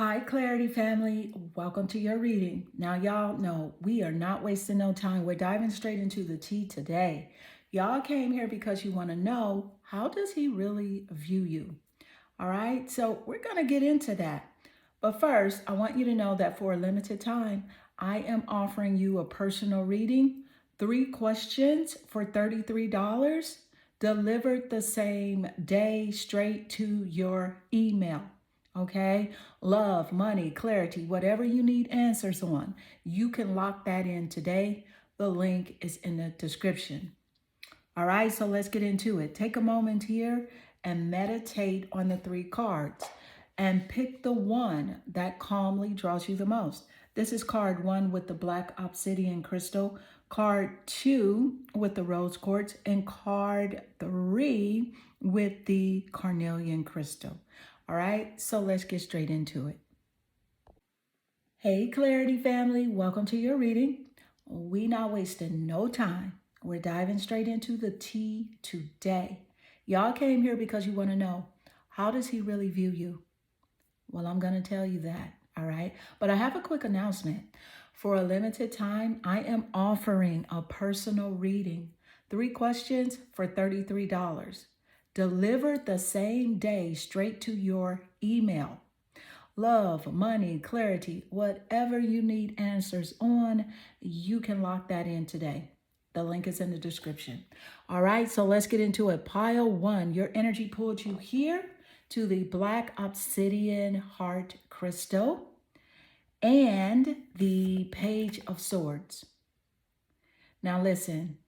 Hi, Clarity family. Welcome to your reading. Now, y'all know we are not wasting no time. We're diving straight into the tea today. Y'all came here because you want to know, how does he really view you? All right, so we're going to get into that. But first, I want you to know that for a limited time, I am offering you a personal reading, 3 questions for $33, delivered the same day straight to your email. Okay, love, money, clarity, whatever you need answers on, you can lock that in today. The link is in the description. All right, so let's get into it. Take a moment here and meditate on the 3 cards and pick the one that calmly draws you the most. This is card 1 with the black obsidian crystal, card 2 with the rose quartz, and card 3 with the carnelian crystal. All right, so let's get straight into it. Hey, Clarity family, welcome to your reading. We not wasting no time. We're diving straight into the tea today. Y'all came here because you want to know, how does he really view you? Well, I'm going to tell you that, all right? But I have a quick announcement. For a limited time, I am offering a personal reading, 3 questions for $33, delivered the same day straight to your email. Love, money, clarity, whatever you need answers on, you can lock that in today. The link is in the description. All right, so let's get into it. Pile 1, your energy pulled you here to the black obsidian heart crystal and the Page of Swords. Now listen,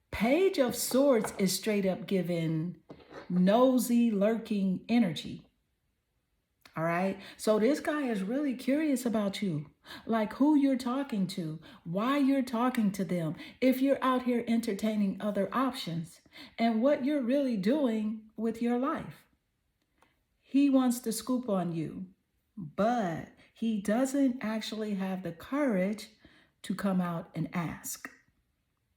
Page of Swords is straight up giving nosy, lurking energy. All right. So this guy is really curious about you, like who you're talking to, why you're talking to them, if you're out here entertaining other options, and what you're really doing with your life. He wants to scoop on you, but he doesn't actually have the courage to come out and ask.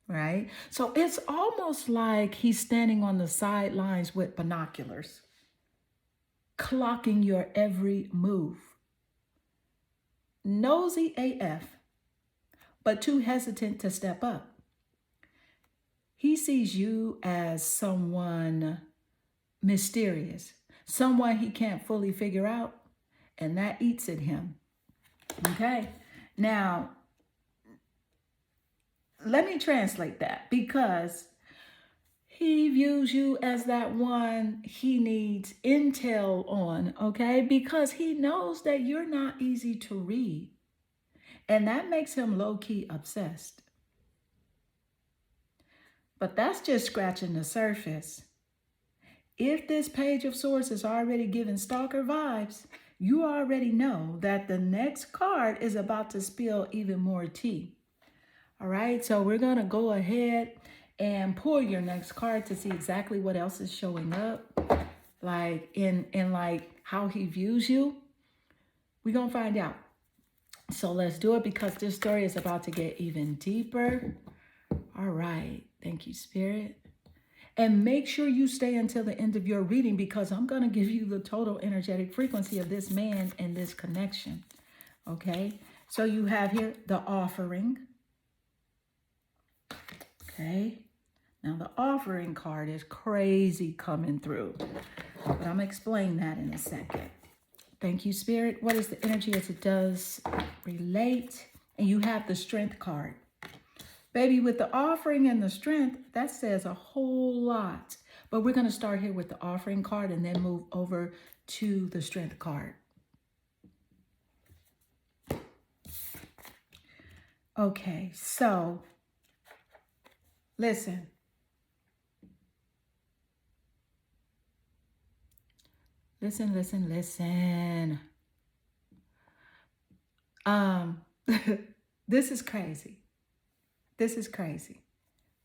Right? So it's almost like he's standing on the sidelines with binoculars, clocking your every move. Nosy AF, but too hesitant to step up. He sees you as someone mysterious, someone he can't fully figure out, and that eats at him. Okay, now let me translate that, because he views you as that one he needs intel on, okay? Because he knows that you're not easy to read. And that makes him low-key obsessed. But that's just scratching the surface. If this Page of Swords is already giving stalker vibes, you already know that the next card is about to spill even more tea. All right, so we're going to go ahead and pull your next card to see exactly what else is showing up, like in like how he views you. We're going to find out. So let's do it, because this story is about to get even deeper. All right. Thank you, Spirit. And make sure you stay until the end of your reading, because I'm going to give you the total energetic frequency of this man and this connection. Okay. So you have here the offering. Okay. Now the offering card is crazy coming through, but I'm going to explain that in a second. Thank you, Spirit. What is the energy as it does relate? And you have the Strength card. Baby, with the offering and the strength, that says a whole lot. But we're going to start here with the offering card and then move over to the Strength card. Okay, so listen. Listen. This is crazy. This is crazy,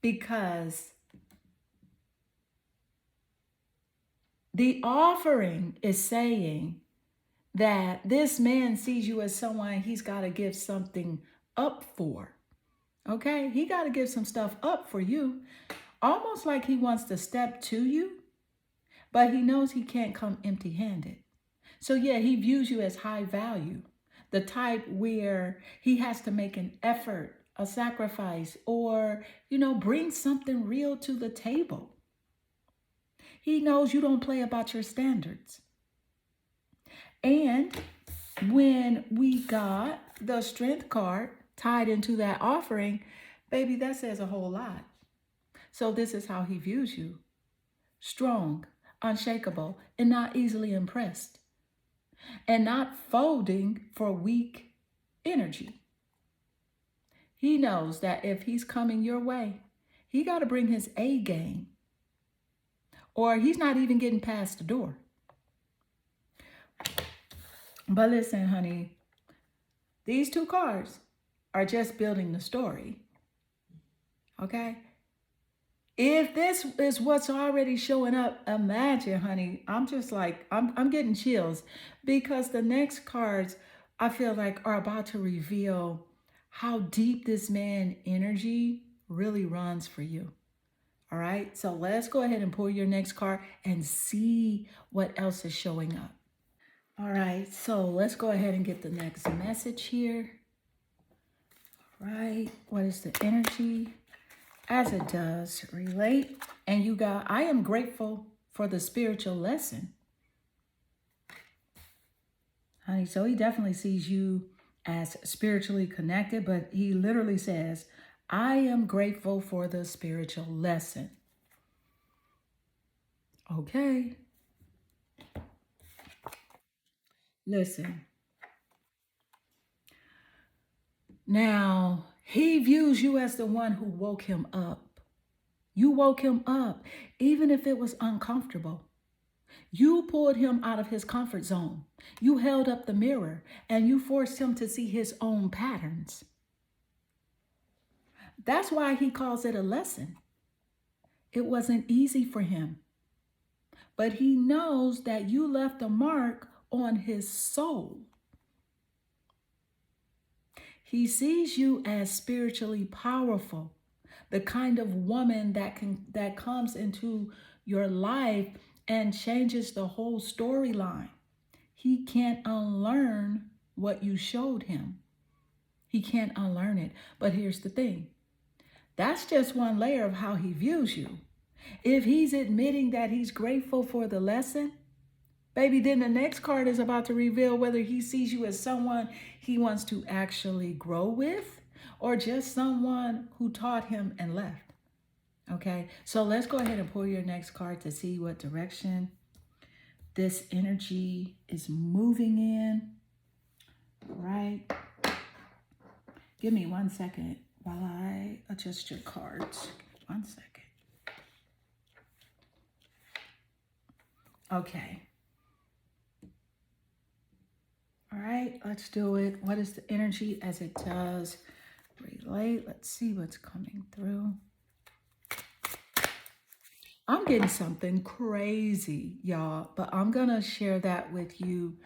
because the offering is saying that this man sees you as someone he's got to give something up for. Okay? He got to give some stuff up for you. Almost like he wants to step to you, but he knows he can't come empty-handed. So, yeah, he views you as high value, the type where he has to make an effort, a sacrifice, or, bring something real to the table. He knows you don't play about your standards. And when we got the strength card tied into that offering, baby, that says a whole lot. So, this is how he views you: strong, unshakable, and not easily impressed, and not folding for weak energy. He knows that if he's coming your way, he got to bring his A game, or he's not even getting past the door. But listen, honey, these two cards are just building the story. Okay? If this is what's already showing up, imagine, honey, I'm just like, I'm getting chills, because the next cards I feel like are about to reveal how deep this man energy really runs for you. All right, so let's go ahead and pull your next card and see what else is showing up. All right, so let's go ahead and get the next message here. All right, what is the energy as it does relate? And you got, I am grateful for the spiritual lesson. Honey, so he definitely sees you as spiritually connected, but he literally says, I am grateful for the spiritual lesson. Okay. Listen. Now, he views you as the one who woke him up. You woke him up, even if it was uncomfortable. You pulled him out of his comfort zone. You held up the mirror and you forced him to see his own patterns. That's why he calls it a lesson. It wasn't easy for him, but he knows that you left a mark on his soul. He sees you as spiritually powerful, the kind of woman that comes into your life and changes the whole storyline. He can't unlearn what you showed him. He can't unlearn it. But here's the thing. That's just one layer of how he views you. If he's admitting that he's grateful for the lesson, baby, then the next card is about to reveal whether he sees you as someone he wants to actually grow with, or just someone who taught him and left. Okay, so let's go ahead and pull your next card to see what direction this energy is moving in. All right. Give me 1 second while I adjust your cards. 1 second. Okay. All right, let's do it. What is the energy as it does relate? Let's see what's coming through. I'm getting something crazy, y'all, but I'm going to share that with you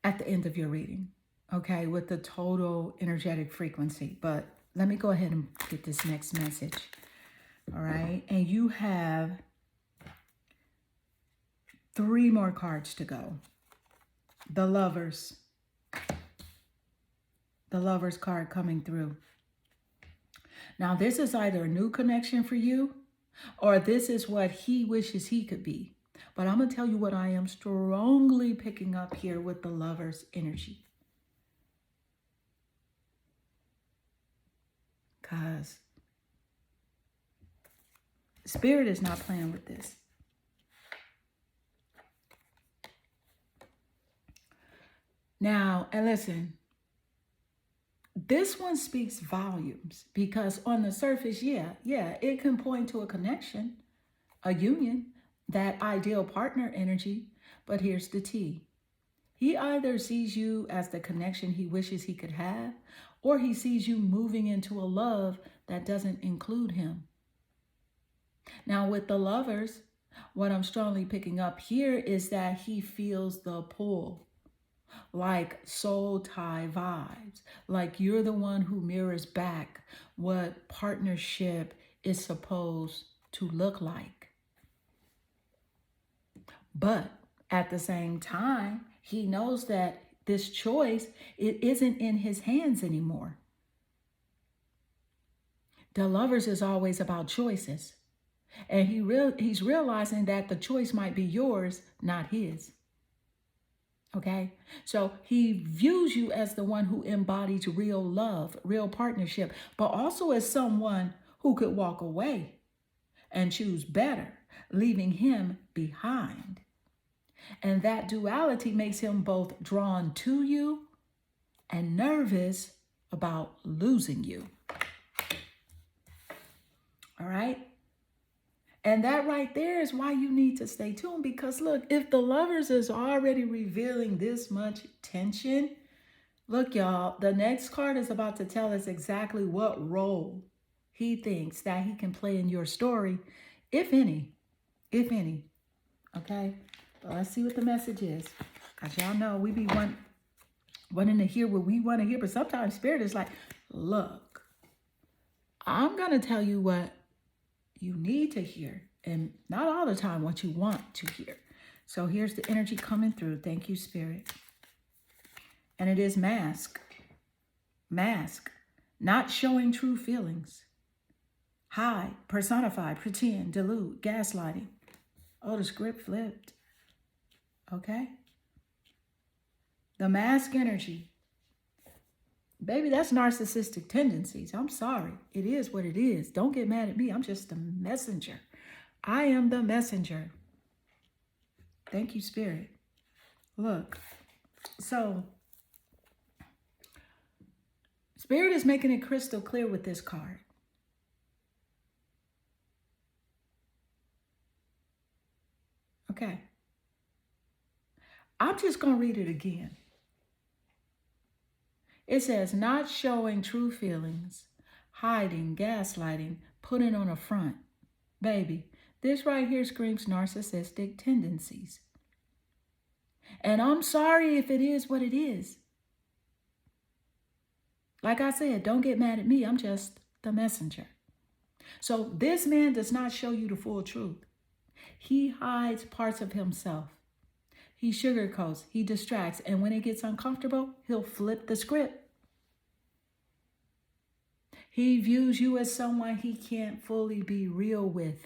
at the end of your reading, okay, with the total energetic frequency. But let me go ahead and get this next message. All right, and you have 3 more cards to go. The Lovers. The Lovers card coming through. Now, this is either a new connection for you, or this is what he wishes he could be. But I'm going to tell you what I am strongly picking up here with the Lovers energy. Because Spirit is not playing with this. Now, and listen, this one speaks volumes, because on the surface, yeah, it can point to a connection, a union, that ideal partner energy. But here's the T. He either sees you as the connection he wishes he could have, or he sees you moving into a love that doesn't include him. Now, with the Lovers, what I'm strongly picking up here is that he feels the pull. Like soul tie vibes, like you're the one who mirrors back what partnership is supposed to look like. But At the same time, he knows that this choice, it isn't in his hands anymore. The Lovers is always about choices. And he's realizing that the choice might be yours, not his. Okay? So he views you as the one who embodies real love, real partnership, but also as someone who could walk away and choose better, leaving him behind. And that duality makes him both drawn to you and nervous about losing you. All right? And that right there is why you need to stay tuned, because look, if the Lovers is already revealing this much tension, look, y'all, the next card is about to tell us exactly what role he thinks that he can play in your story, if any, okay? But let's see what the message is, because y'all know we be wanting to hear what we want to hear, but sometimes Spirit is like, look, I'm going to tell you what you need to hear, and not all the time what you want to hear. So here's the energy coming through. Thank you, Spirit. And it is mask. Mask. Not showing true feelings. Hide, personify, pretend, delude, gaslighting. Oh, the script flipped. Okay? The mask energy. Baby, that's narcissistic tendencies. I'm sorry. It is what it is. Don't get mad at me. I'm just the messenger. I am the messenger. Thank you, Spirit. Look, so Spirit is making it crystal clear with this card. Okay. I'm just going to read it again. It says, not showing true feelings, hiding, gaslighting, putting on a front. Baby, this right here screams narcissistic tendencies. And I'm sorry if it is what it is. Like I said, don't get mad at me. I'm just the messenger. So this man does not show you the full truth. He hides parts of himself. He sugarcoats, he distracts, and when it gets uncomfortable, he'll flip the script. He views you as someone he can't fully be real with,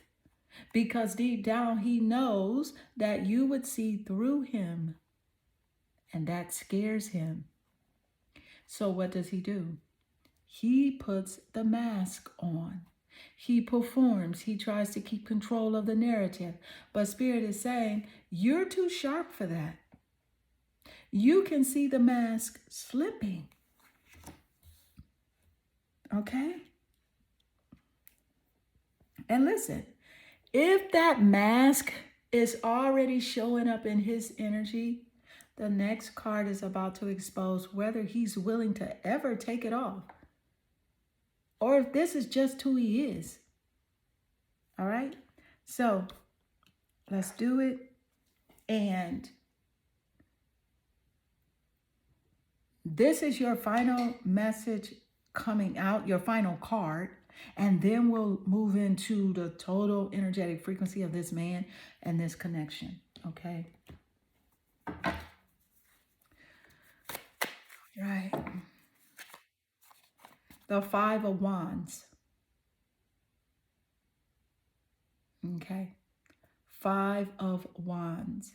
because deep down he knows that you would see through him, and that scares him. So what does he do? He puts the mask on. He performs. He tries to keep control of the narrative. But Spirit is saying, you're too sharp for that. You can see the mask slipping. Okay? And listen, if that mask is already showing up in his energy, the next card is about to expose whether he's willing to ever take it off, or if this is just who he is. All right? So let's do it. And this is your final message coming out, your final card. And then we'll move into the total energetic frequency of this man and this connection. Okay? Right. The Five of Wands. Okay. Five of Wands.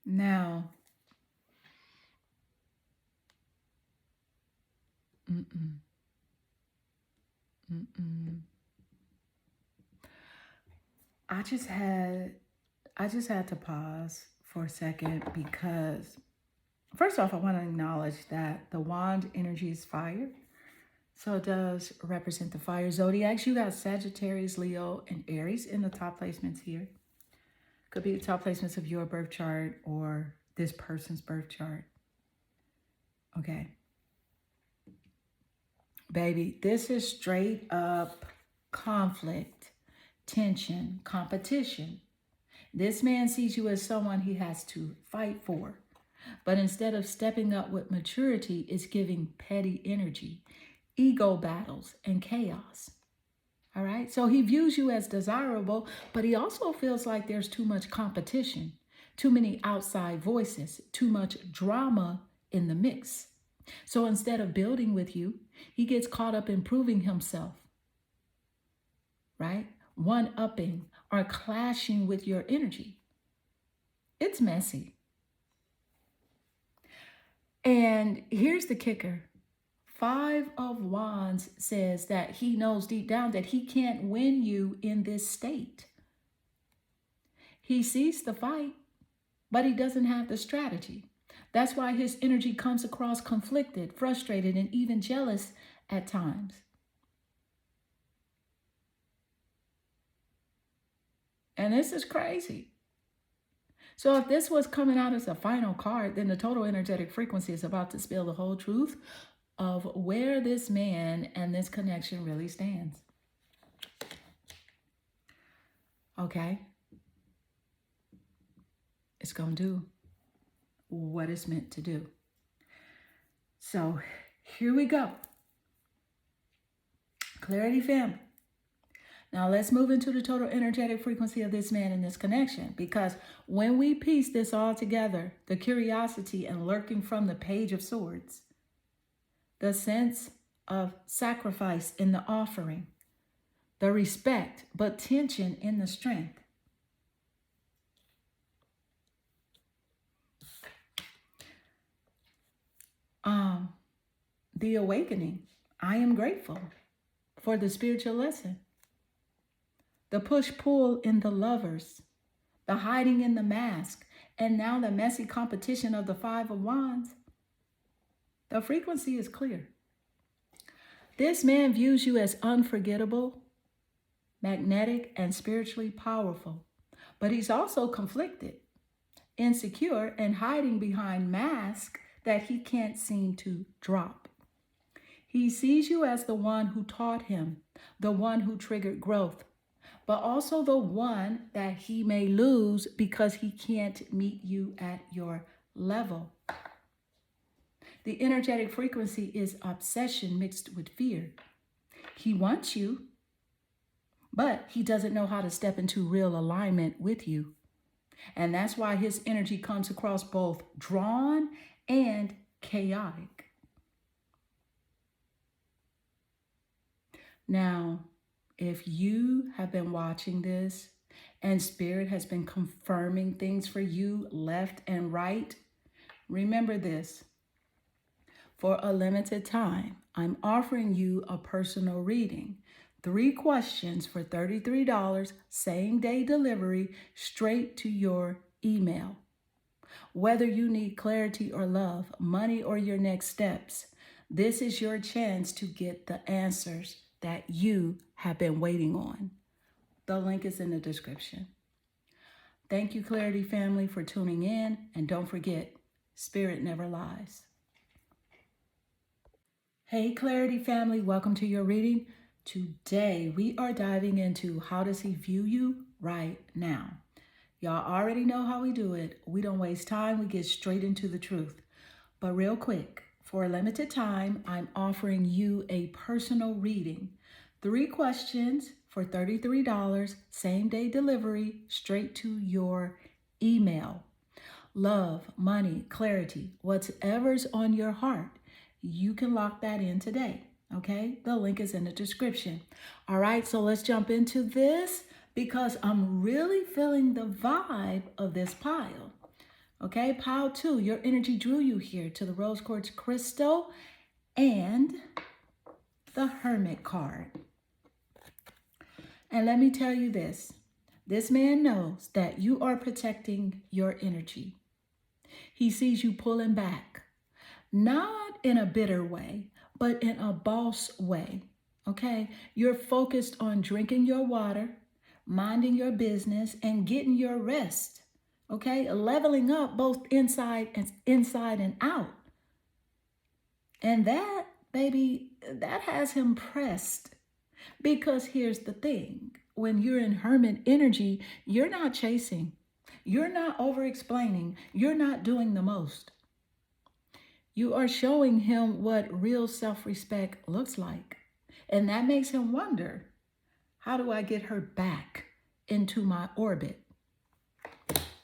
Now, I just had to pause for a second, because first off, I want to acknowledge that the wand energy is fire. So it does represent the fire zodiacs. You got Sagittarius, Leo, and Aries in the top placements here. Could be the top placements of your birth chart or this person's birth chart. Okay. Baby, this is straight up conflict, tension, competition. This man sees you as someone he has to fight for. But instead of stepping up with maturity, it's giving petty energy, ego battles, and chaos. All right. So he views you as desirable, but he also feels like there's too much competition, too many outside voices, too much drama in the mix. So instead of building with you, he gets caught up in proving himself, right? One upping or clashing with your energy. It's messy. And here's the kicker. Five of Wands says that he knows deep down that he can't win you in this state. He sees the fight, but he doesn't have the strategy. That's why his energy comes across conflicted, frustrated, and even jealous at times. And this is crazy. So if this was coming out as a final card, then the total energetic frequency is about to spill the whole truth of where this man and this connection really stands. Okay? It's going to do what it's meant to do. So here we go. Clarity family. Now let's move into the total energetic frequency of this man and this connection, because when we piece this all together, the curiosity and lurking from the Page of Swords, the sense of sacrifice in the offering, the respect but tension in the strength. The awakening. I am grateful for the spiritual lesson. The push-pull in the lovers, the hiding in the mask, and now the messy competition of the Five of Wands. The frequency is clear. This man views you as unforgettable, magnetic, and spiritually powerful, but he's also conflicted, insecure, and hiding behind masks that he can't seem to drop. He sees you as the one who taught him, the one who triggered growth, but also the one that he may lose because he can't meet you at your level. The energetic frequency is obsession mixed with fear. He wants you, but he doesn't know how to step into real alignment with you. And that's why his energy comes across both drawn and chaotic. Now, if you have been watching this and Spirit has been confirming things for you left and right, remember this. For a limited time, I'm offering you a personal reading. 3 questions for $33, same day delivery, straight to your email. Whether you need clarity or love, money or your next steps, this is your chance to get the answers that you have been waiting on. The link is in the description. Thank you, Clarity family, for tuning in. And don't forget, Spirit never lies. Hey, Clarity family, welcome to your reading. Today, we are diving into how does he view you right now. Y'all already know how we do it. We don't waste time. We get straight into the truth. But real quick, for a limited time, I'm offering you a personal reading. 3 questions for $33, same day delivery, straight to your email. Love, money, clarity, whatever's on your heart, you can lock that in today. Okay, the link is in the description. All right, so let's jump into this because I'm really feeling the vibe of this pile. Okay, pile 2, your energy drew you here to the rose quartz crystal and the Hermit card. And let me tell you this man knows that you are protecting your energy. He sees you pulling back, not in a bitter way, but in a boss way, okay? You're focused on drinking your water, minding your business, and getting your rest, okay? Leveling up both inside and out. And that, baby, that has him pressed. Because here's the thing. When you're in hermit energy, you're not chasing. You're not over-explaining. You're not doing the most. You are showing him what real self-respect looks like. And that makes him wonder, How do I get her back into my orbit?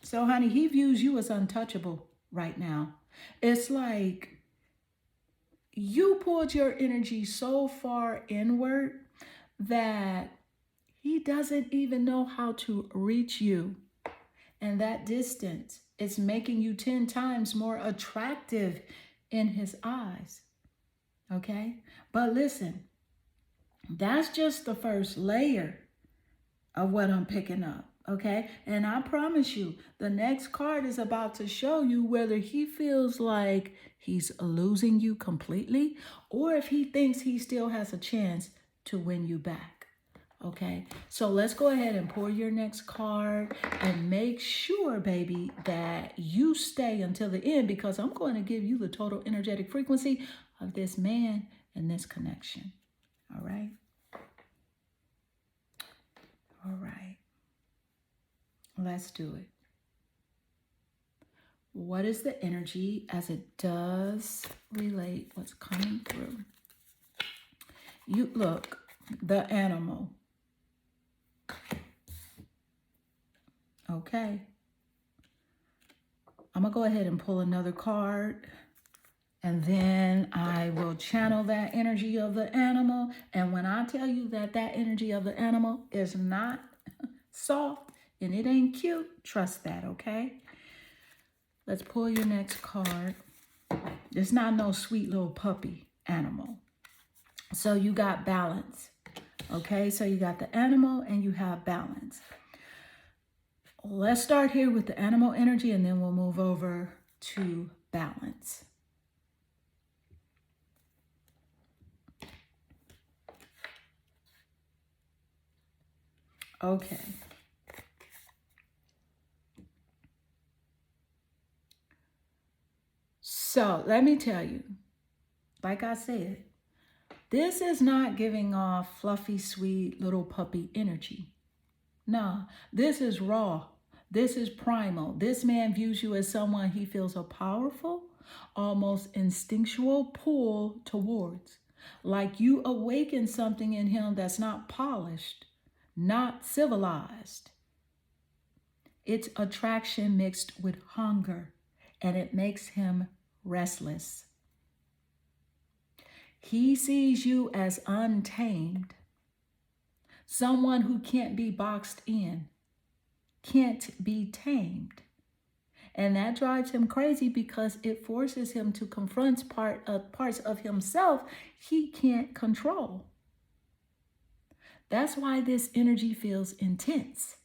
So, honey, he views you as untouchable right now. It's like you pulled your energy so far inward that he doesn't even know how to reach you. And that distance is making you 10 times more attractive in his eyes. Okay? But listen, that's just the first layer of what I'm picking up. Okay? And I promise you, the next card is about to show you whether he feels like he's losing you completely or if he thinks he still has a chance to win you back. Okay, so let's go ahead and pull your next card and make sure, baby, that you stay until the end because I'm going to give you the total energetic frequency of this man and this connection. All right. All right. Let's do it. What is the energy as it does relate what's coming through? You look, the animal. Okay. I'm going to go ahead and pull another card. And then I will channel that energy of the animal. And when I tell you that that energy of the animal is not soft and it ain't cute, trust that, okay? Let's pull your next card. It's not no sweet little puppy animal. So you got balance, okay? So you got the animal and you have balance. Let's start here with the animal energy and then we'll move over to balance. Okay. So let me tell you, like I said, this is not giving off fluffy, sweet little puppy energy. No, this is raw. This is primal. This man views you as someone he feels a powerful, almost instinctual pull towards. Like you awaken something in him that's not polished, not civilized. It's attraction mixed with hunger, and it makes him restless. He sees you as untamed, someone who can't be boxed in, can't be tamed. And that drives him crazy because it forces him to confront parts of himself he can't control. That's why this energy feels intense,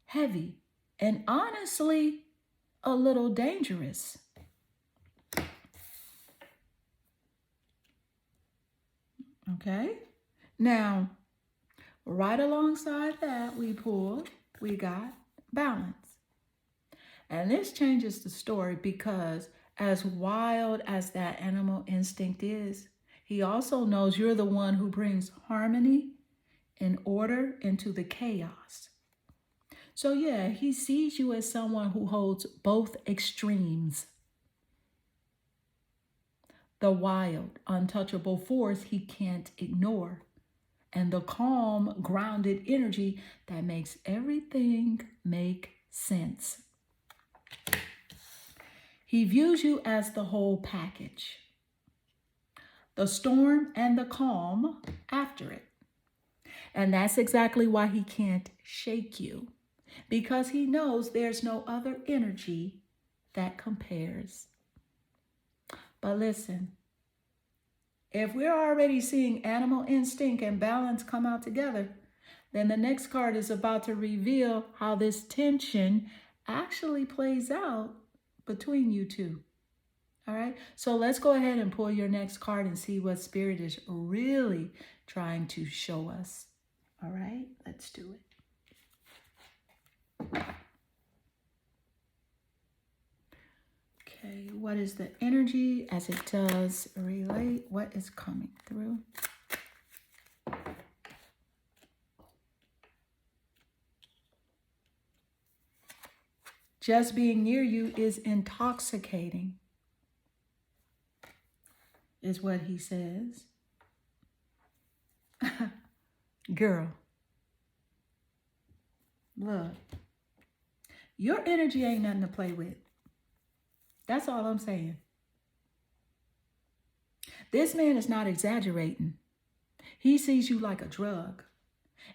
heavy, and honestly, a little dangerous. Okay? Now, right alongside that we got balance. And this changes the story because as wild as that animal instinct is, he also knows you're the one who brings harmony and order into the chaos. So yeah, he sees you as someone who holds both extremes. The wild, untouchable force he can't ignore, and the calm, grounded energy that makes everything make sense. He views you as the whole package, the storm and the calm after it. And that's exactly why he can't shake you, because he knows there's no other energy that compares. But listen, if we're already seeing animal instinct and balance come out together, then the next card is about to reveal how this tension actually plays out between you two. All right, so let's go ahead and pull your next card and see what Spirit is really trying to show us. All right, let's do it. Okay, what is the energy as it does relate? What is coming through? Just being near you is intoxicating, is what he says. Girl, Look, your energy ain't nothing to play with. That's all I'm saying. This man is not exaggerating. He sees you like a drug.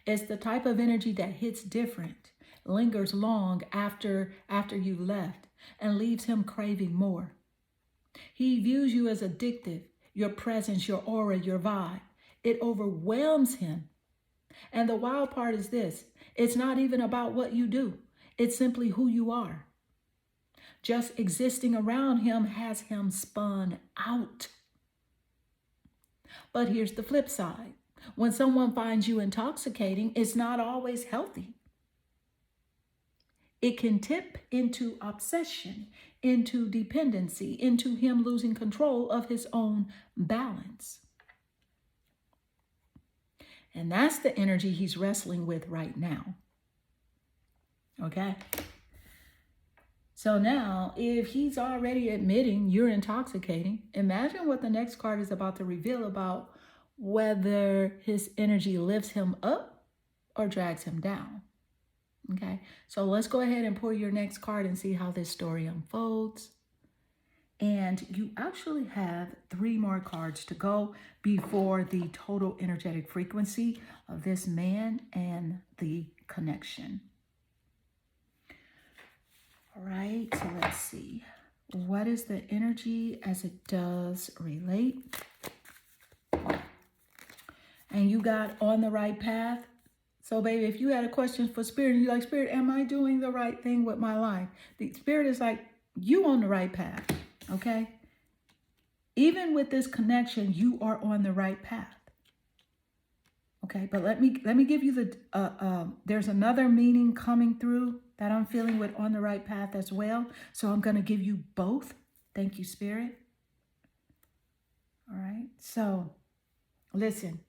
It's the type of energy that hits different, lingers long after you left, and leaves him craving more. He views you as addictive, your presence, your aura, your vibe. It overwhelms him. And the wild part is this: it's not even about what you do, it's simply who you are. Just existing around him has him spun out. But here's the flip side: when someone finds you intoxicating, it's not always healthy. It can tip into obsession, into dependency, into him losing control of his own balance. And that's the energy he's wrestling with right now. Okay? So now, if he's already admitting you're intoxicating, imagine what the next card is about to reveal about whether his energy lifts him up or drags him down. Okay, so let's go ahead and pull your next card and see how this story unfolds. And you actually have 3 more cards to go before the total energetic frequency of this man and the connection. All right, so let's see. What is the energy as it does relate? And you got on the right path. So, baby, if you had a question for Spirit and you're like, Spirit, am I doing the right thing with my life? The Spirit is like, you on the right path, okay? Even with this connection, you are on the right path. Okay, but let me give you the, there's another meaning coming through that I'm feeling with on the right path as well. So I'm going to give you both. Thank you, Spirit. All right, so listen.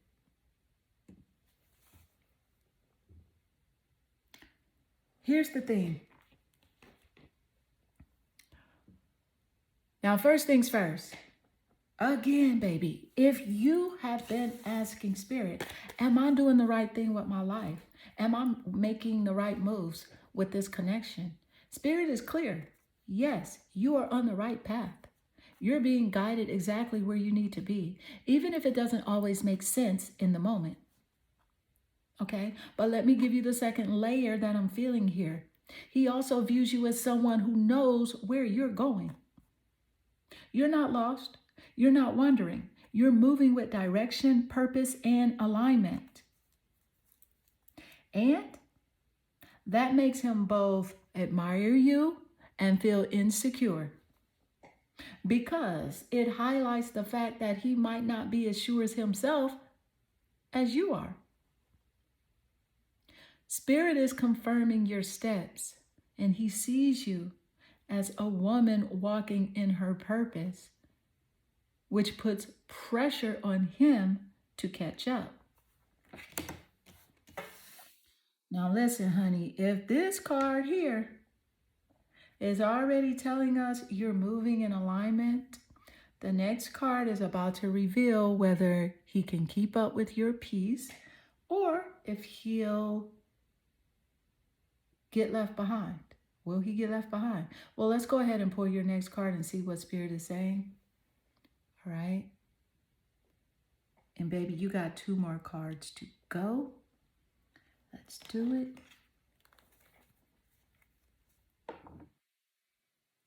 Here's the thing. Now, first things first. Again, baby, if you have been asking Spirit, am I doing the right thing with my life? Am I making the right moves with this connection? Spirit is clear. Yes, you are on the right path. You're being guided exactly where you need to be, even if it doesn't always make sense in the moment. Okay, but let me give you the second layer that I'm feeling here. He also views you as someone who knows where you're going. You're not lost. You're not wondering. You're moving with direction, purpose, and alignment. And that makes him both admire you and feel insecure, because it highlights the fact that he might not be as sure as himself as you are. Spirit is confirming your steps, and he sees you as a woman walking in her purpose, which puts pressure on him to catch up. Now listen, honey, if this card here is already telling us you're moving in alignment, the next card is about to reveal whether he can keep up with your peace or if he'll get left behind. Will he get left behind? Well, let's go ahead and pull your next card and see what Spirit is saying. All right. And baby, you got 2 more cards to go. Let's do it.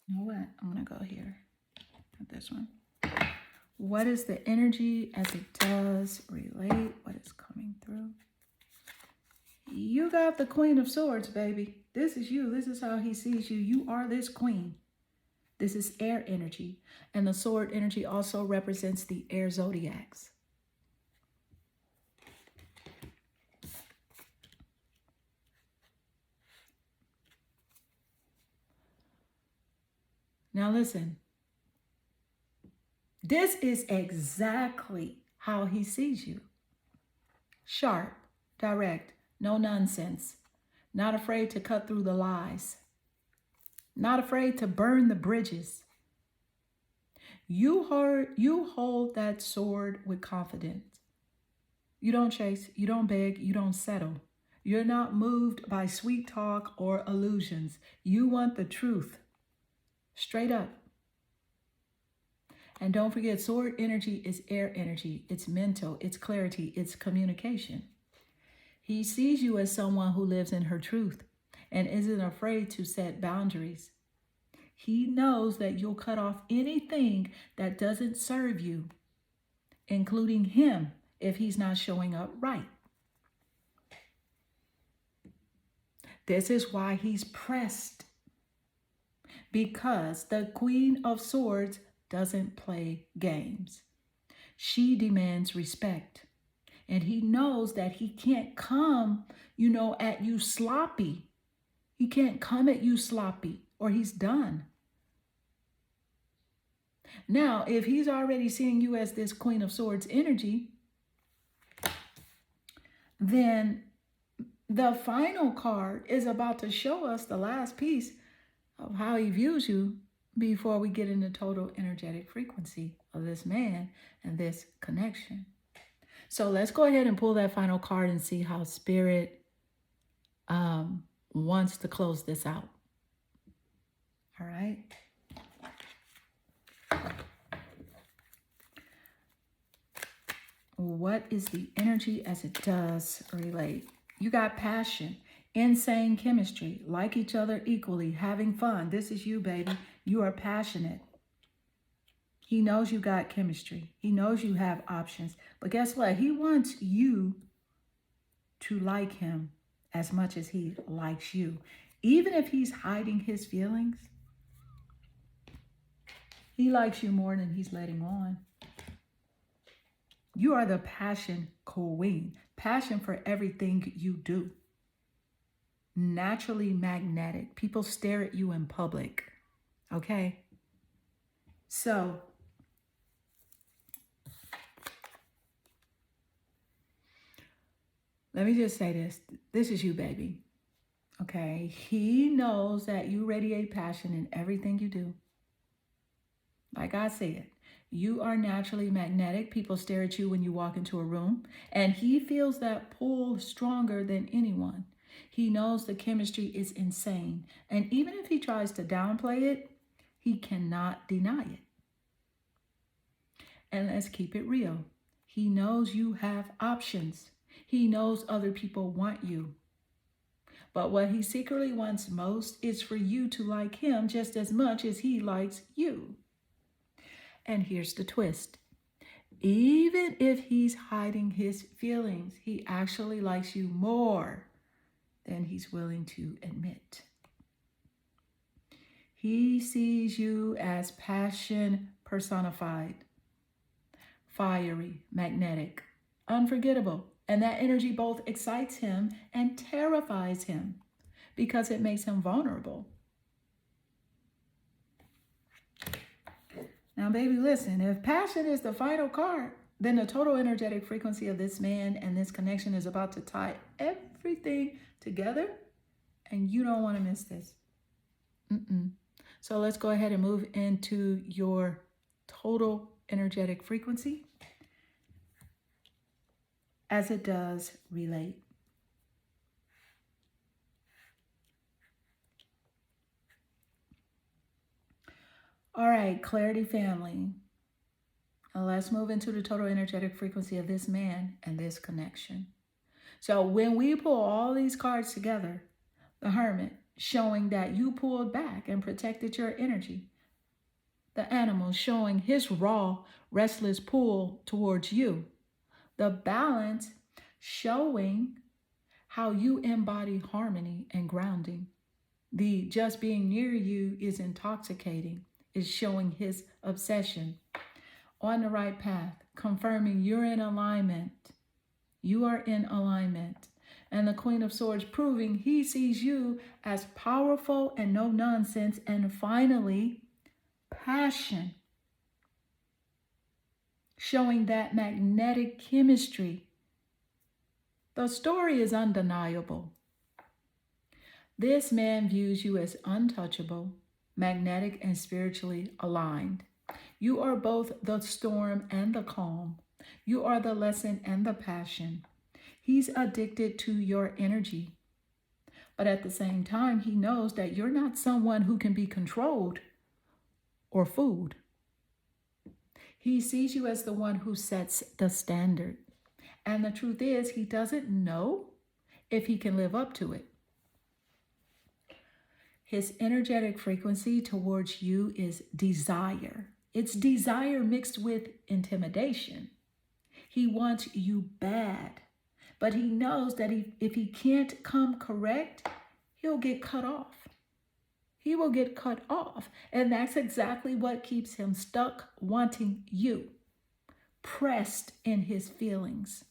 You know what? I'm going to go here at this one. What is the energy as it does relate? What is coming through? You got the Queen of Swords, baby. This is you. This is how he sees you. You are this queen. This is air energy. And the sword energy also represents the air zodiacs. Now listen. This is exactly how he sees you. Sharp, direct, no nonsense. Not afraid to cut through the lies. Not afraid to burn the bridges. You hold that sword with confidence. You don't chase, you don't beg, you don't settle. You're not moved by sweet talk or illusions. You want the truth, straight up. And don't forget, sword energy is air energy. It's mental, it's clarity, it's communication. He sees you as someone who lives in her truth and isn't afraid to set boundaries. He knows that you'll cut off anything that doesn't serve you, including him if he's not showing up right. This is why he's pressed, because the Queen of Swords doesn't play games. She demands respect. And he knows that he can't come, at you sloppy. He can't come at you sloppy or he's done. Now, if he's already seeing you as this Queen of Swords energy, then the final card is about to show us the last piece of how he views you before we get into total energetic frequency of this man and this connection. So let's go ahead and pull that final card and see how Spirit wants to close this out. All right. What is the energy as it does relate? You got passion, insane chemistry, like each other equally, having fun. This is you, baby. You are passionate. He knows you got chemistry. He knows you have options. But guess what? He wants you to like him as much as he likes you. Even if he's hiding his feelings, he likes you more than he's letting on. You are the passion queen. Passion for everything you do. Naturally magnetic. People stare at you in public. Okay? So, let me just say this. This is you, baby. Okay? He knows that you radiate passion in everything you do. Like I said, you are naturally magnetic. People stare at you when you walk into a room. And he feels that pull stronger than anyone. He knows the chemistry is insane. And even if he tries to downplay it, he cannot deny it. And let's keep it real. He knows you have options. He knows other people want you. But what he secretly wants most is for you to like him just as much as he likes you. And here's the twist. Even if he's hiding his feelings, he actually likes you more than he's willing to admit. He sees you as passion personified, fiery, magnetic, unforgettable. And that energy both excites him and terrifies him because it makes him vulnerable. Now, baby, listen, if passion is the final card, then the total energetic frequency of this man and this connection is about to tie everything together, and you don't want to miss this. So let's go ahead and move into your total energetic frequency as it does relate. All right, Clarity family. Now let's move into the total energetic frequency of this man and this connection. So when we pull all these cards together, the Hermit, showing that you pulled back and protected your energy. The Animal, showing his raw, restless pull towards you. The Balance, showing how you embody harmony and grounding. The just being near you is intoxicating, is showing his obsession. On the right path, confirming you're in alignment. You are in alignment. And the Queen of Swords, proving he sees you as powerful and no nonsense. And finally, passion, showing that magnetic chemistry. The story is undeniable. This man views you as untouchable, magnetic, and spiritually aligned. You are both the storm and the calm. You are the lesson and the passion. He's addicted to your energy. But at the same time, he knows that you're not someone who can be controlled or fooled. He sees you as the one who sets the standard. And the truth is, he doesn't know if he can live up to it. His energetic frequency towards you is desire. It's desire mixed with intimidation. He wants you bad, but he knows that if he can't come correct, he'll get cut off. He will get cut off. And that's exactly what keeps him stuck wanting you, pressed in his feelings.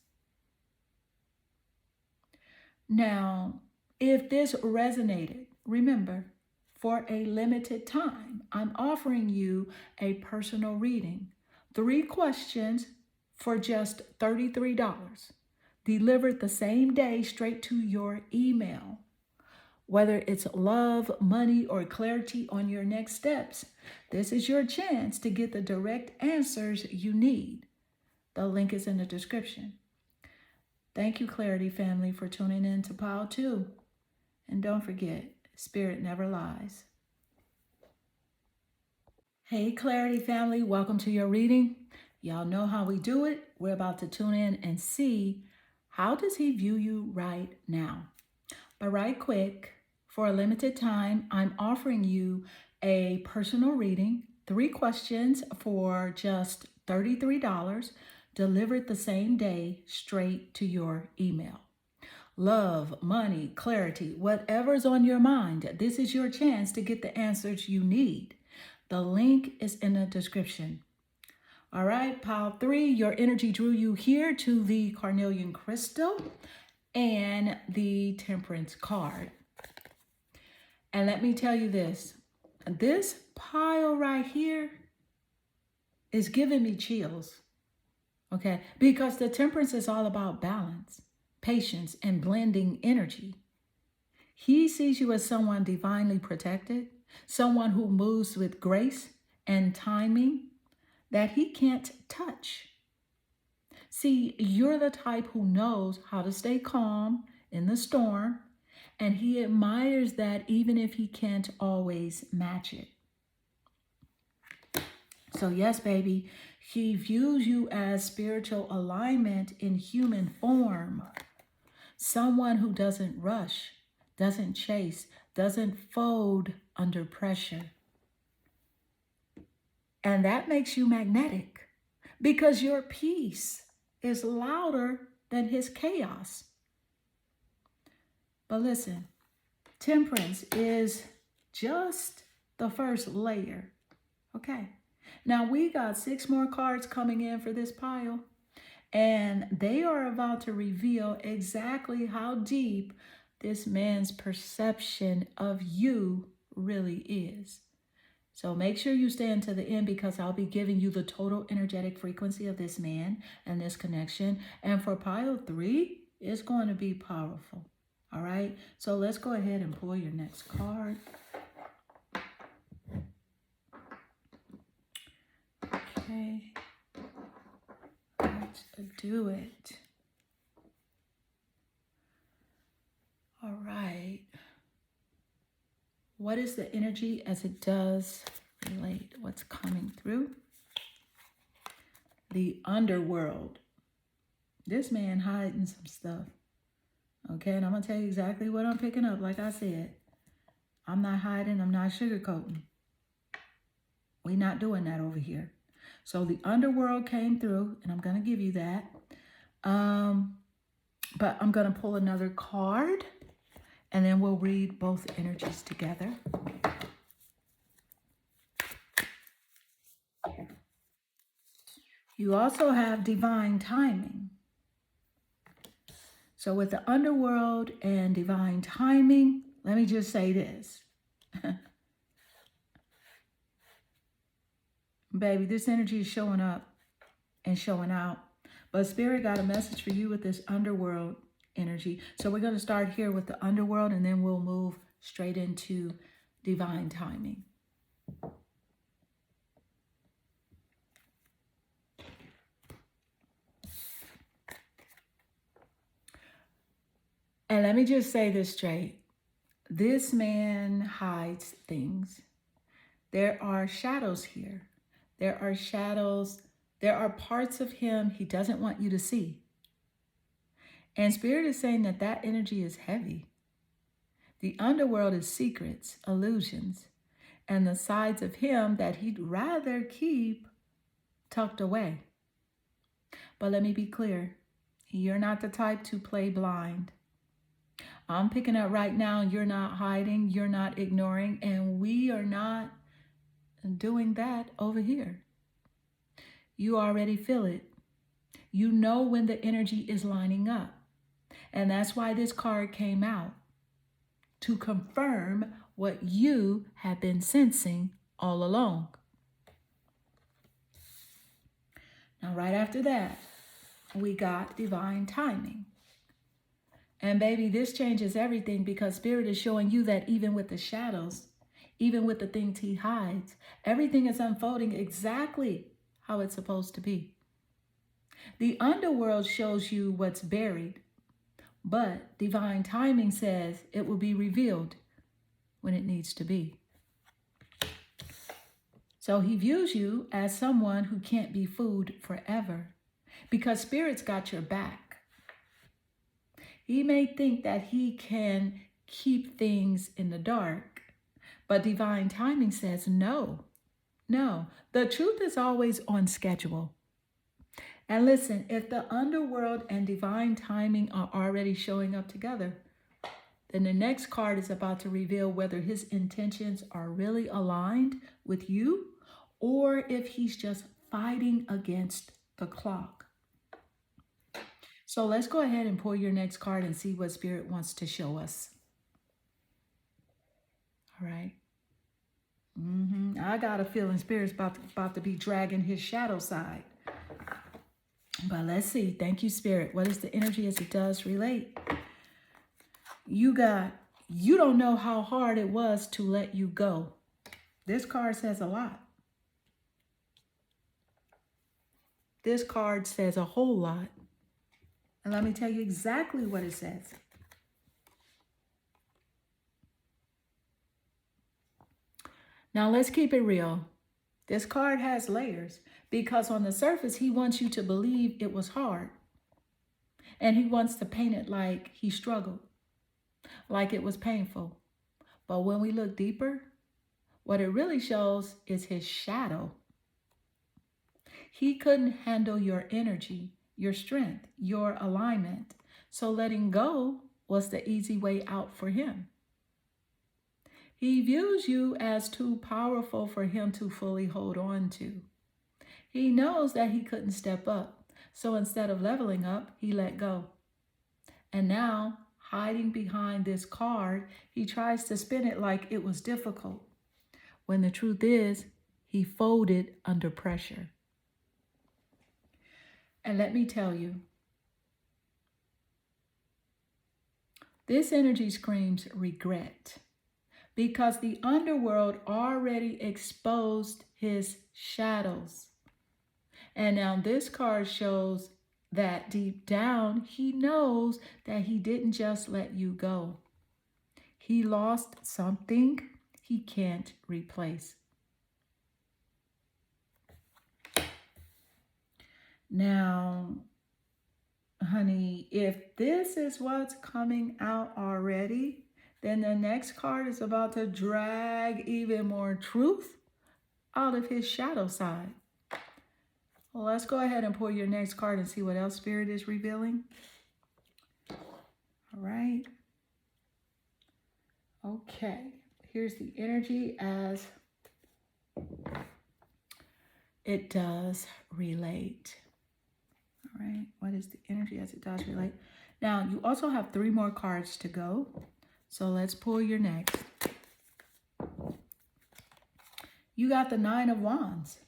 Now, if this resonated, remember, for a limited time, I'm offering you a personal reading. 3 questions for just $33, delivered the same day straight to your email. Whether it's love, money, or clarity on your next steps, this is your chance to get the direct answers you need. The link is in the description. Thank you, Clarity family, for tuning in to Pile 2. And don't forget, Spirit never lies. Hey, Clarity family, welcome to your reading. Y'all know how we do it. We're about to tune in and see, how does he view you right now? But right quick, for a limited time, I'm offering you a personal reading, 3 questions for just $33, delivered the same day straight to your email. Love, money, clarity, whatever's on your mind, this is your chance to get the answers you need. The link is in the description. All right, pile 3, your energy drew you here to the carnelian crystal and the temperance card. And let me tell you this pile right here is giving me chills, okay? Because the temperance is all about balance, patience, and blending energy. He sees you as someone divinely protected, someone who moves with grace and timing that he can't touch. See, you're the type who knows how to stay calm in the storm, and he admires that even if he can't always match it. So yes, baby, he views you as spiritual alignment in human form. Someone who doesn't rush, doesn't chase, doesn't fold under pressure. And that makes you magnetic because your peace is louder than his chaos. But listen, temperance is just the first layer, okay? Now we got 6 more cards coming in for this pile, and they are about to reveal exactly how deep this man's perception of you really is. So make sure you stay until the end because I'll be giving you the total energetic frequency of this man and this connection. And for pile 3, it's going to be powerful. All right, so let's go ahead and pull your next card. Okay, let's do it. All right. What is the energy as it does relate? What's coming through? The underworld. This man hiding some stuff. Okay, and I'm going to tell you exactly what I'm picking up. Like I said, I'm not hiding. I'm not sugarcoating. We're not doing that over here. So the underworld came through, and I'm going to give you that. But I'm going to pull another card, and then we'll read both energies together. You also have divine timing. So with the underworld and divine timing, let me just say this. Baby, this energy is showing up and showing out. But Spirit got a message for you with this underworld energy. So we're going to start here with the underworld, and then we'll move straight into divine timing. And let me just say this straight. This man hides things. There are shadows here. There are shadows. There are parts of him he doesn't want you to see. And Spirit is saying that that energy is heavy. The underworld is secrets, illusions, and the sides of him that he'd rather keep tucked away. But let me be clear. You're not the type to play blind. I'm picking up right now, you're not hiding, you're not ignoring, and we are not doing that over here. You already feel it. You know when the energy is lining up. And that's why this card came out, to confirm what you have been sensing all along. Now, right after that, we got divine timing. And baby, this changes everything, because Spirit is showing you that even with the shadows, even with the things he hides, everything is unfolding exactly how it's supposed to be. The underworld shows you what's buried, but divine timing says it will be revealed when it needs to be. So he views you as someone who can't be fooled forever, because Spirit's got your back. He may think that he can keep things in the dark, but divine timing says no. The truth is always on schedule. And listen, if the underworld and divine timing are already showing up together, then the next card is about to reveal whether his intentions are really aligned with you, or if he's just fighting against the clock. So let's go ahead and pull your next card and see what Spirit wants to show us. All right. I got a feeling Spirit's about to be dragging his shadow side. But let's see. Thank you, Spirit. What is the energy as it does relate? You don't know how hard it was to let you go. This card says a lot. This card says a whole lot. And let me tell you exactly what it says. Now let's keep it real. This card has layers, because on the surface, he wants you to believe it was hard. And he wants to paint it like he struggled, like it was painful. But when we look deeper, what it really shows is his shadow. He couldn't handle your energy, your strength, your alignment. So letting go was the easy way out for him. He views you as too powerful for him to fully hold on to. He knows that he couldn't step up. So instead of leveling up, he let go. And now, hiding behind this card, he tries to spin it like it was difficult, when the truth is, he folded under pressure. And let me tell you, this energy screams regret, because the underworld already exposed his shadows. And now this card shows that deep down, he knows that he didn't just let you go. He lost something he can't replace. Now, honey, if this is what's coming out already, then the next card is about to drag even more truth out of his shadow side. Well, let's go ahead and pull your next card and see what else Spirit is revealing. All right. Okay. Here's the energy as it does relate. All right. What is the energy as it does relate? Now, you also have 3 more cards to go. So let's pull your next. You got the 9 of Wands.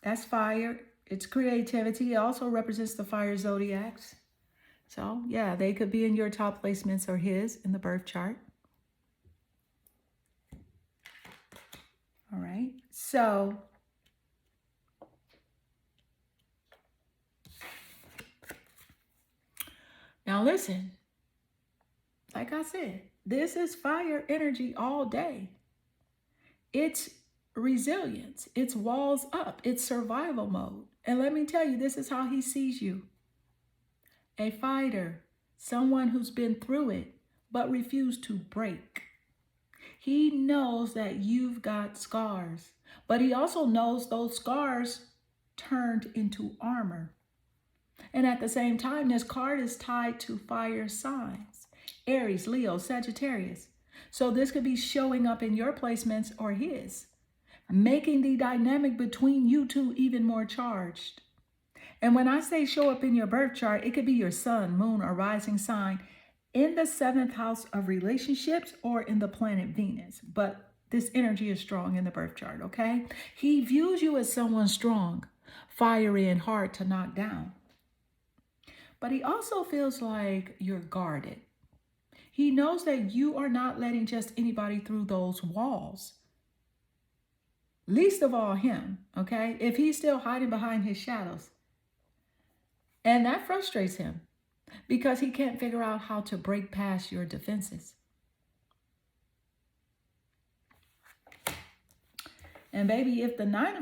That's fire. It's creativity. It also represents the fire zodiacs. So, yeah, they could be in your top placements or his in the birth chart. All right. So, Now listen, like I said, this is fire energy all day. It's resilience, it's walls up, it's survival mode. And let me tell you, this is how he sees you: a fighter, someone who's been through it but refused to break. He knows that you've got scars, but he also knows those scars turned into armor. And at the same time, this card is tied to fire signs: Aries, Leo, Sagittarius. So this could be showing up in your placements or his, making the dynamic between you two even more charged. And when I say show up in your birth chart, it could be your sun, moon, or rising sign in the seventh house of relationships or in the planet Venus. But this energy is strong in the birth chart, okay? He views you as someone strong, fiery, and hard to knock down. But he also feels like you're guarded. He knows that you are not letting just anybody through those walls. Least of all him, okay? If he's still hiding behind his shadows. And that frustrates him because he can't figure out how to break past your defenses. And baby, if the Nine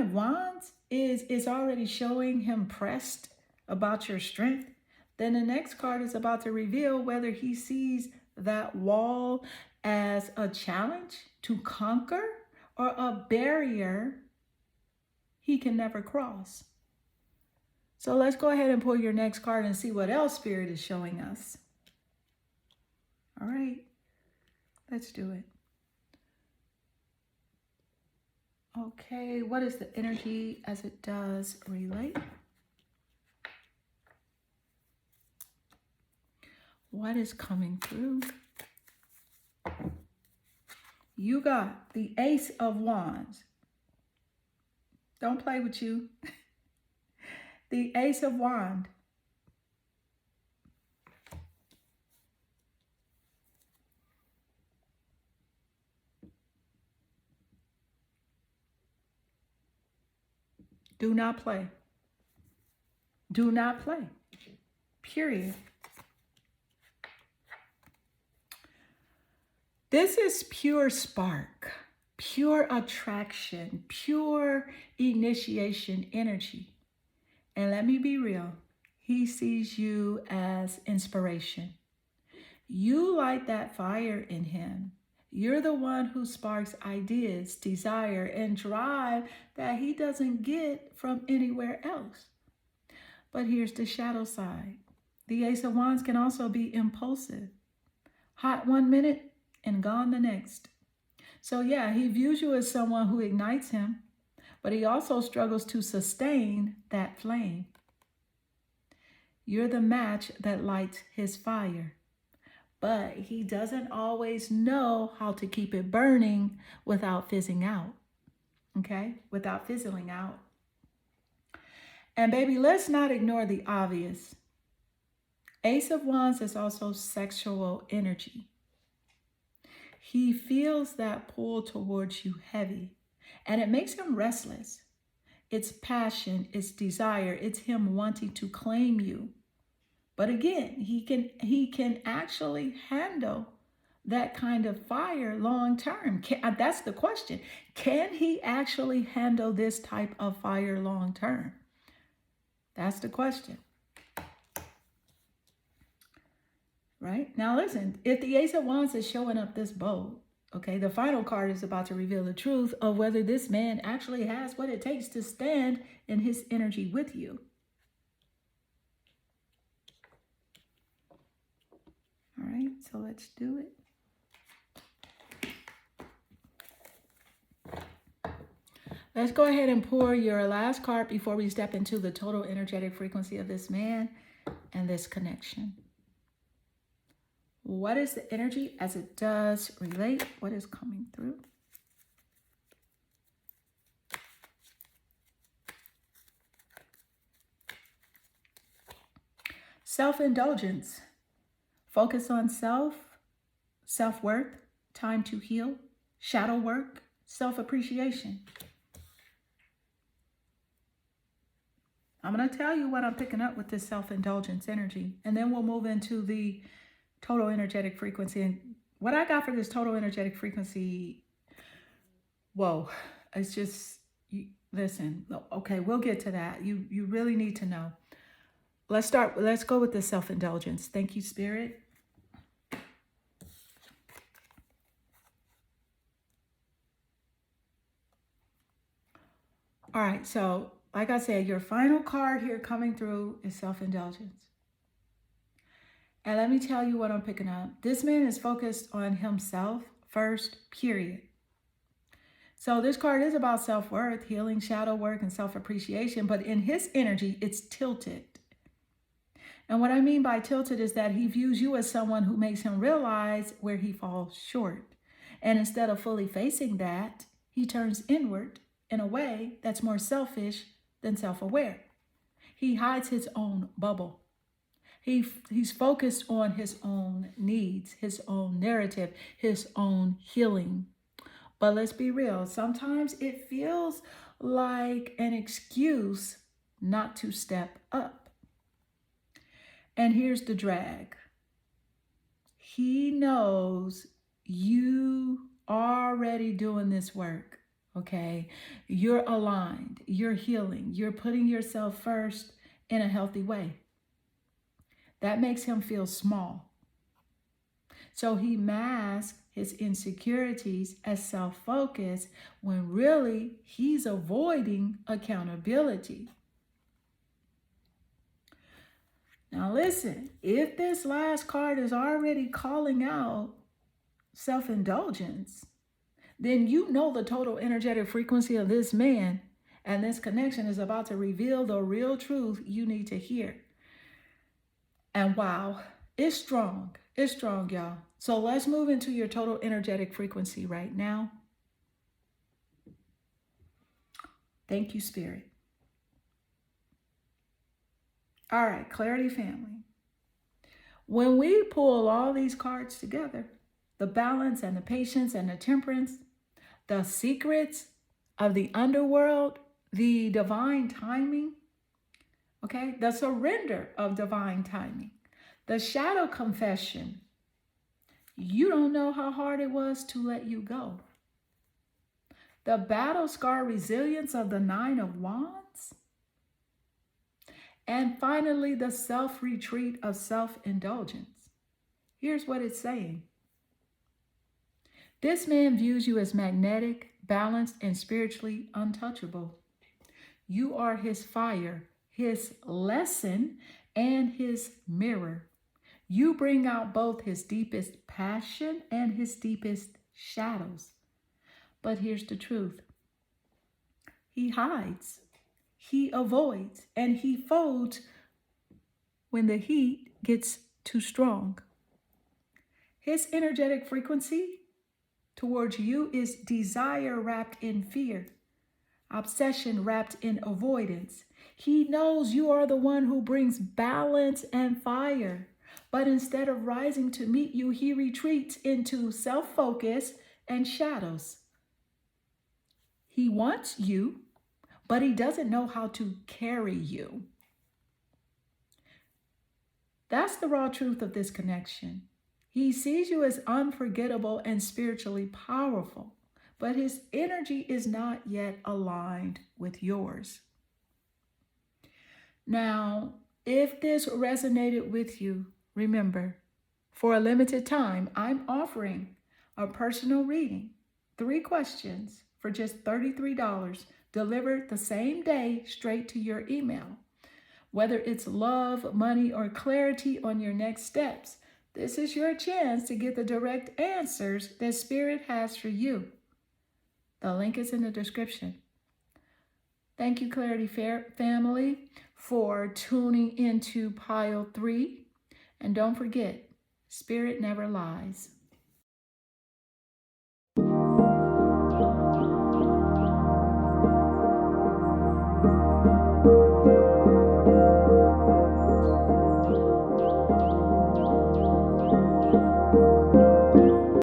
of Wands is already showing him pressed about your strength, then the next card is about to reveal whether he sees that wall as a challenge to conquer or a barrier he can never cross. So let's go ahead and pull your next card and see what else Spirit is showing us. All right, let's do it. Okay, what is the energy as it does relate? What is coming through? You got the Ace of Wands. Don't play with you. The Ace of Wands. Do not play. Do not play. Period. This is pure spark, pure attraction, pure initiation energy. And let me be real, he sees you as inspiration. You light that fire in him. You're the one who sparks ideas, desire, and drive that he doesn't get from anywhere else. But here's the shadow side. The Ace of Wands can also be impulsive. Hot 1 minute and gone the next. So yeah, he views you as someone who ignites him, but he also struggles to sustain that flame. You're the match that lights his fire, but he doesn't always know how to keep it burning without fizzing out, okay? Without fizzling out. And baby, let's not ignore the obvious. Ace of Wands is also sexual energy. He feels that pull towards you heavy, and it makes him restless. It's passion, it's desire, it's him wanting to claim you. But again, he can actually handle that kind of fire long term. That's the question. Can he actually handle this type of fire long term? That's the question. Right? Now listen, if the Ace of Wands is showing up this bold, okay, the final card is about to reveal the truth of whether this man actually has what it takes to stand in his energy with you. All right, so let's do it. Let's go ahead and pour your last card before we step into the total energetic frequency of this man and this connection. What is the energy as it does relate? What is coming through? Self-indulgence. Focus on self, self-worth, time to heal, shadow work, self-appreciation. I'm going to tell you what I'm picking up with this self-indulgence energy, and then we'll move into the total energetic frequency. And what I got for this total energetic frequency, whoa, it's just, listen, okay, we'll get to that. You really need to know. Let's go with the self-indulgence. Thank you, Spirit. All right, so like I said, your final card here coming through is self-indulgence. And let me tell you what I'm picking up. This man is focused on himself first, period. So this card is about self-worth, healing, shadow work, and self-appreciation. But in his energy, it's tilted. And what I mean by tilted is that he views you as someone who makes him realize where he falls short. And instead of fully facing that, he turns inward in a way that's more selfish than self-aware. He hides his own bubble. He's focused on his own needs, his own narrative, his own healing. But let's be real. Sometimes it feels like an excuse not to step up. And here's the drag. He knows you already doing this work, okay? You're aligned, you're healing, you're putting yourself first in a healthy way. That makes him feel small. So he masks his insecurities as self-focus when really he's avoiding accountability. Now listen, if this last card is already calling out self-indulgence, then you know the total energetic frequency of this man, and this connection is about to reveal the real truth you need to hear. And wow, it's strong. It's strong, y'all. So let's move into your total energetic frequency right now. Thank you, Spirit. All right, Clarity family. When we pull all these cards together, the balance and the patience and the temperance, the secrets of the underworld, the divine timing, okay, the surrender of divine timing, the shadow confession, you don't know how hard it was to let you go. The battle scar resilience of the Nine of Wands. And finally, the self-retreat of self-indulgence. Here's what it's saying. This man views you as magnetic, balanced, and spiritually untouchable. You are his fire, his lesson, and his mirror. You bring out both his deepest passion and his deepest shadows. But here's the truth. He hides, he avoids, and he folds when the heat gets too strong. His energetic frequency towards you is desire wrapped in fear, obsession wrapped in avoidance. He knows you are the one who brings balance and fire. But instead of rising to meet you, he retreats into self-focus and shadows. He wants you, but he doesn't know how to carry you. That's the raw truth of this connection. He sees you as unforgettable and spiritually powerful, but his energy is not yet aligned with yours. Now, if this resonated with you, remember, for a limited time, I'm offering a personal reading, 3 questions for just $33, delivered the same day straight to your email. Whether it's love, money, or clarity on your next steps, this is your chance to get the direct answers that Spirit has for you. The link is in the description. Thank you, Clarity family, for tuning into Pile 3. And don't forget, Spirit never lies.